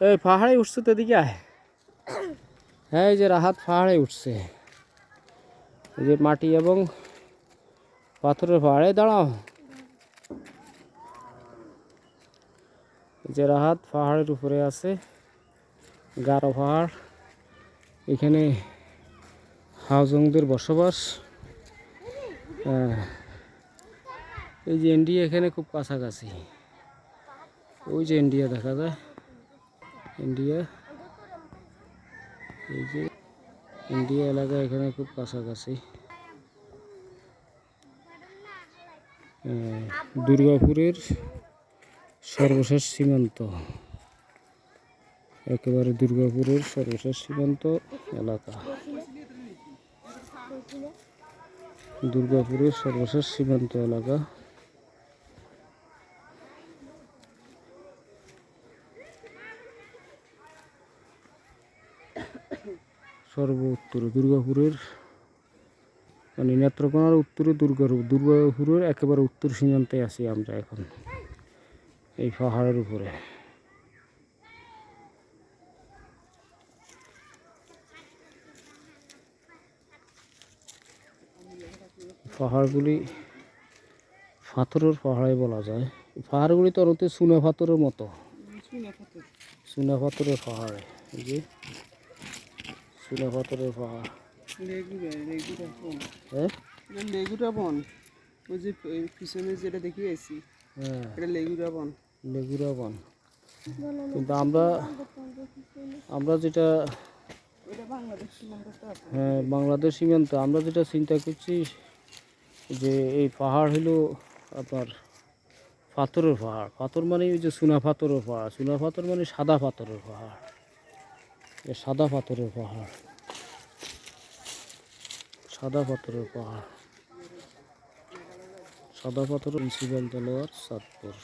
এই পাহাড়ে উঠছে তো, এদিকে আয়। হ্যাঁ, এই যে রাহাত পাহাড়ে উঠছে, এই যে মাটি এবং পাথরের পাহাড়ে। দাঁড়াও, এই যে রাহাত পাহাড়ের উপরে আছে, গারো পাহাড়। এখানে হাউজংদের বসবাস। এই যে ইন্ডিয়া এখানে খুব কাছাকাছি, ওই যে ইন্ডিয়া দেখা যায়, ইন্ডিয়া। এই যে ইন্ডিয়া এলাকা এখানে খুব কাছাকাছি। দুর্গাপুরের সর্বশেষ সীমান্ত, একেবারে দুর্গাপুরের সর্বশেষ সীমান্ত এলাকা, দুর্গাপুরের সর্বশেষ সীমান্ত এলাকা। সর্ব উত্তরে দুর্গাপুরের, মানে নেত্রকোনার উত্তরে দুর্গাপুরের একেবারে উত্তর সীমান্তে আছি আমরা এখন, এই পাহাড়ের উপরে। পাহাড়গুলি পাথরের পাহাড়ে বলা যায়। পাহাড়গুলি তো অনেক চুনা পাথরের মতো, চুনা পাথরের পাহাড়ে। এই যে চুনা পাথরের পাহাড়। হ্যাঁ, লেগুটা বন, ওই যে পিছনে যেটা দেখি আছি, হ্যাঁ, এটা লেগুটা বন। লেগুড়া বন। কিন্তু আমরা যেটা, হ্যাঁ, বাংলাদেশ সীমান্ত, আমরা যেটা চিন্তা করছি যে এই পাহাড় হলো আপনার পাথরের পাহাড়। পাথর মানে ওই যে চুনা পাথরের পাহাড়, চুনা পাথর মানে সাদা পাথরের পাহাড়, সাদা পাথরের পাহাড়, সাদা পাথরের পাহাড়, সাদা পাথরের প্রিন্সিপাল তলোয়ার চাঁদপুর।